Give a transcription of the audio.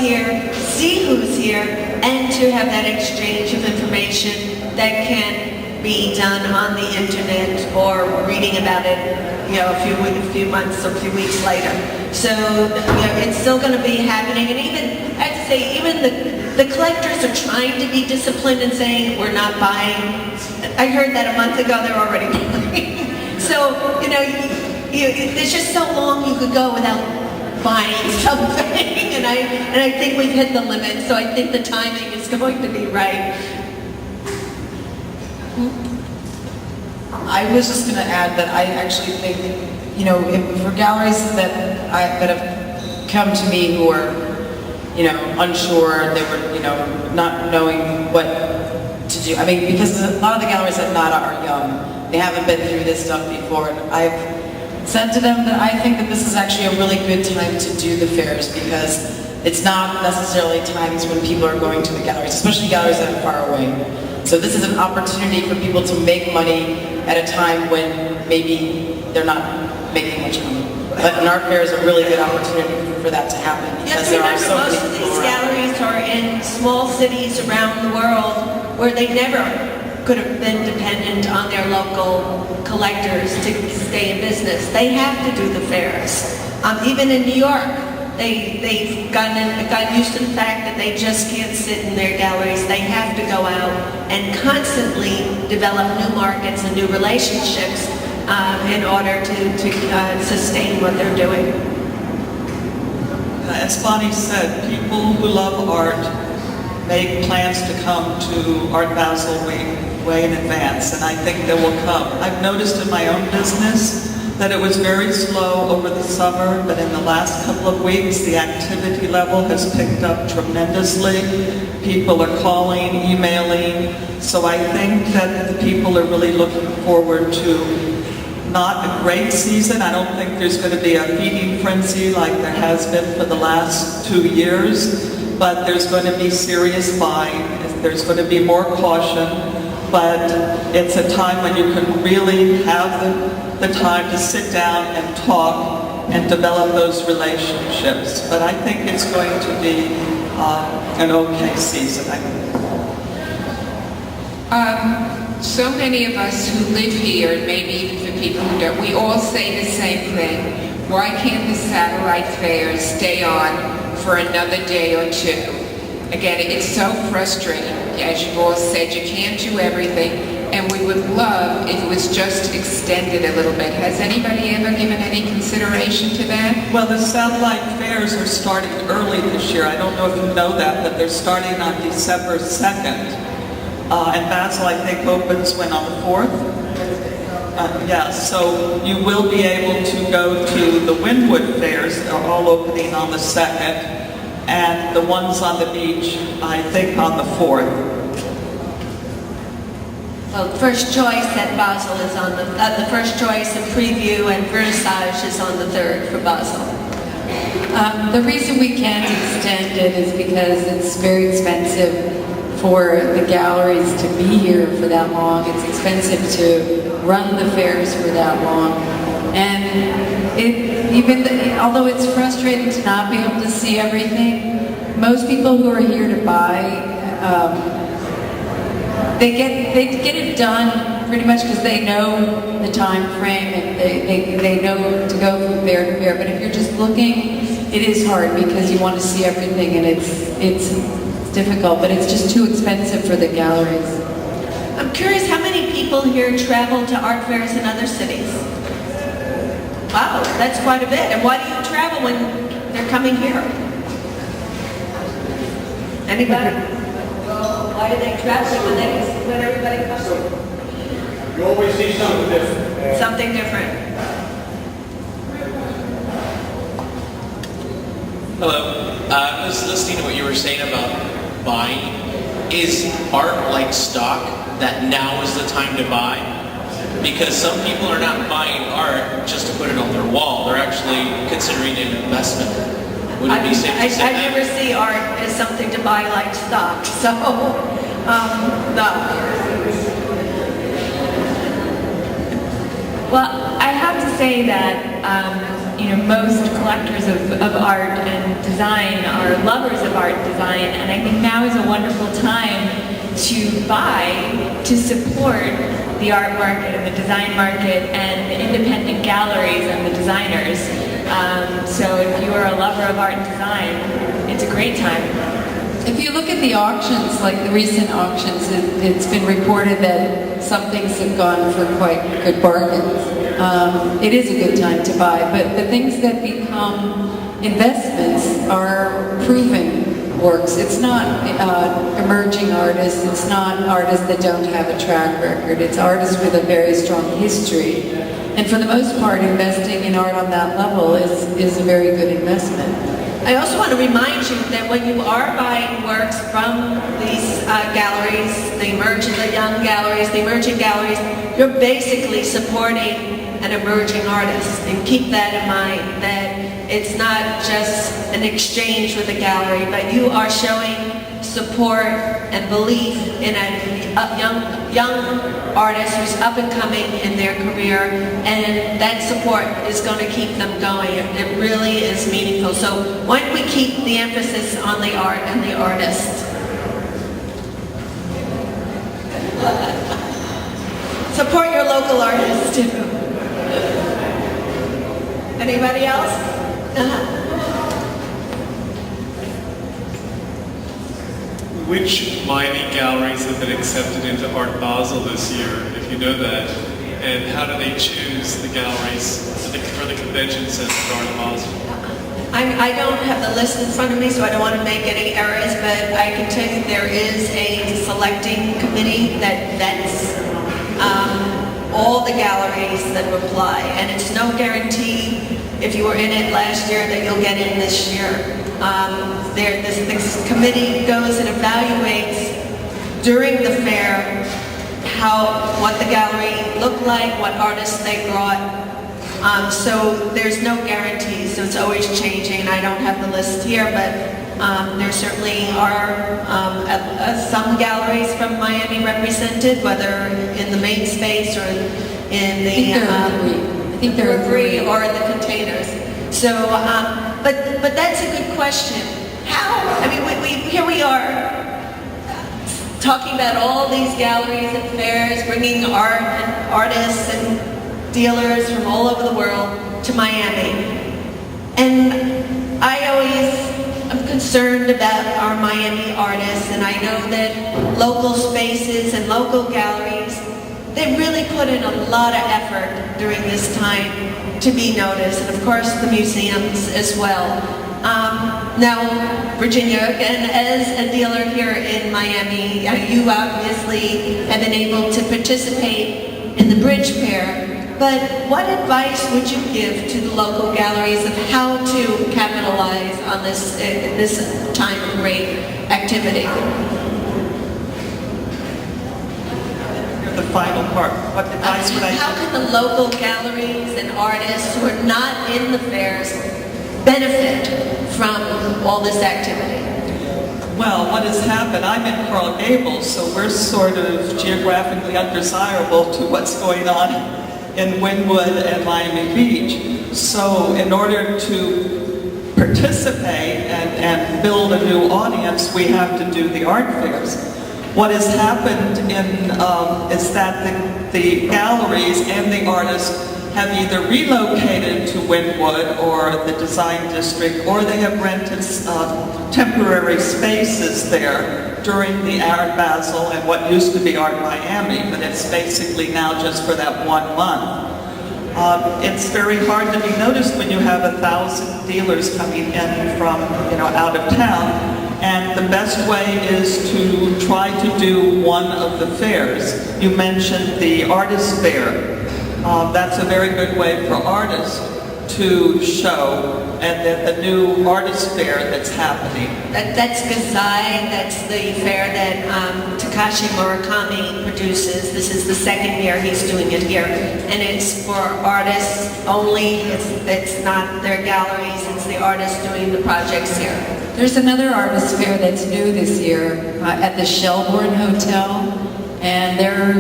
here, see who's here, and to have that exchange of information that can be done on the internet or reading about it, a few months or a few weeks later. So, it's still going to be happening, and even, I have to say, even the collectors are trying to be disciplined and saying, we're not buying. I heard that a month ago, they're already buying. So, there's just so long you could go without buying something, and I think we've hit the limit, so I think the timing is going to be right. I was just going to add that I actually think, for galleries that have come to me who are, unsure, they were, not knowing what to do. I mean, because a lot of the galleries at NADA are young. They haven't been through this stuff before. And I've said to them that I think that this is actually a really good time to do the fairs because it's not necessarily times when people are going to the galleries, especially galleries that are far away. So this is an opportunity for people to make money at a time when maybe they're not making much money. But an art fair is a really good opportunity for that to happen because there are so many people around. Most of these around. galleries are in small cities around the world where they never could have been dependent on their local collectors to stay in business. They have to do the fairs. Even in New York, they've gotten used to the fact that they just can't sit in their galleries. They have to go out and constantly develop new markets and new relationships in order to sustain what they're doing. As Bonnie said, people who love art make plans to come to Art Basel way in advance, and I think they will come. I've noticed in my own business that it was very slow over the summer, but in the last couple of weeks, the activity level has picked up tremendously. People are calling, emailing, so I think that the people are really looking forward to not a great season. I don't think there's going to be a feeding frenzy like there has been for the last 2 years, but there's going to be serious buying. There's going to be more caution, but it's a time when you can really have the time to sit down and talk and develop those relationships. But I think it's going to be an okay season, I think. So many of us who live here, and maybe even for people who don't, we all say the same thing. Why can't the satellite fairs stay on for another day or two? Again, it's so frustrating. As you've all said, you can't do everything, and we would love if it was just extended a little bit. Has anybody ever given any consideration to that? Well, the satellite fairs are starting early this year. I don't know if you know that, but they're starting on December 2nd. And Basel, I think, opens when, on the 4th? Yeah, so you will be able to go to the Wynwood fairs. They're all opening on the 2nd. And the ones on the beach, I think, on the 4th. Well, first choice at Basel is on the first choice and preview and Versailles is on the 3rd for Basel. The reason we can't extend it is because it's very expensive for the galleries to be here for that long. It's expensive to run the fairs for that long. And although it's frustrating to not be able to see everything, most people who are here to buy, they get it done pretty much because they know the time frame and they know to go from fair to fair. But if you're just looking, it is hard because you want to see everything, and it's difficult, but it's just too expensive for the galleries. I'm curious how many people here travel to art fairs in other cities? Wow, that's quite a bit. And why do you travel when they're coming here? Anybody? Well, why do they travel when everybody comes here? You always see something different. Something different. Hello. I was listening to what you were saying about buying. Is art like stock that now is the time to buy? Because some people are not buying art just to put it on their wall. They're actually considering it an investment. Would it be safe to say I that? never see art as something to buy like stock, so no. Well, I have to say that most collectors of art and design are lovers of art and design, and I think now is a wonderful time to buy, to support the art market and the design market and the independent galleries and the designers. So if you are a lover of art and design, it's a great time. If you look at the auctions, like the recent auctions, it's been reported that some things have gone for quite good bargains. It is a good time to buy, but the things that become investments are proven works. It's not emerging artists, it's not artists that don't have a track record, it's artists with a very strong history. And for the most part, investing in art on that level is a very good investment. I also want to remind you that when you are buying works from these galleries, the young galleries, the emerging galleries, you're basically supporting an emerging artist. And keep that in mind, that it's not just an exchange with a gallery, but you are showing support and belief in a young artist who's up and coming in their career, and that support is going to keep them going. It really is meaningful. So why don't we keep the emphasis on the art and the artist? Support your local artists too. Anybody else? Which Miami galleries have been accepted into Art Basel this year, if you know that? And how do they choose the galleries for the convention center for Art Basel? I don't have the list in front of me, so I don't want to make any errors, but I can tell you there is a selecting committee that vets all the galleries that apply, and it's no guarantee if you were in it last year that you'll get in this year. This committee goes and evaluates during the fair what the gallery looked like, what artists they brought. So there's no guarantee, so it's always changing, and I don't have the list here, but there certainly are some galleries from Miami represented, whether in the main space or in the periphery or in the containers. So, but that's a good question. Here we are talking about all these galleries and fairs, bringing art and artists and dealers from all over the world to Miami. And I always am concerned about our Miami artists, and I know that local spaces and local galleries, they really put in a lot of effort during this time to be noticed, and of course the museums as well. Now, Virginia, and as a dealer here in Miami, you obviously have been able to participate in the Bridge Fair, but what advice would you give to the local galleries of how to capitalize on this time of great activity? The final part, what advice would I give? How can the local galleries and artists who are not in the fairs benefit from all this activity? Well, what has happened, I'm in Coral Gables, so we're sort of geographically undesirable to what's going on in Wynwood and Miami Beach. So in order to participate and build a new audience, we have to do the art fairs. What has happened is that the galleries and the artists have either relocated to Wynwood or the design district, or they have rented temporary spaces there during the Art Basel and what used to be Art Miami, but it's basically now just for that 1 month. It's very hard to be noticed when you have 1,000 dealers coming in from out of town, and the best way is to try to do one of the fairs. You mentioned the artist fair. That's a very good way for artists to show, and then the new artist fair that's happening. That's Gazai, that's the fair that Takashi Murakami produces. This is the second year he's doing it here, and it's for artists only. It's not their galleries, it's the artists doing the projects here. There's another artist fair that's new this year at the Shelbourne Hotel, and they're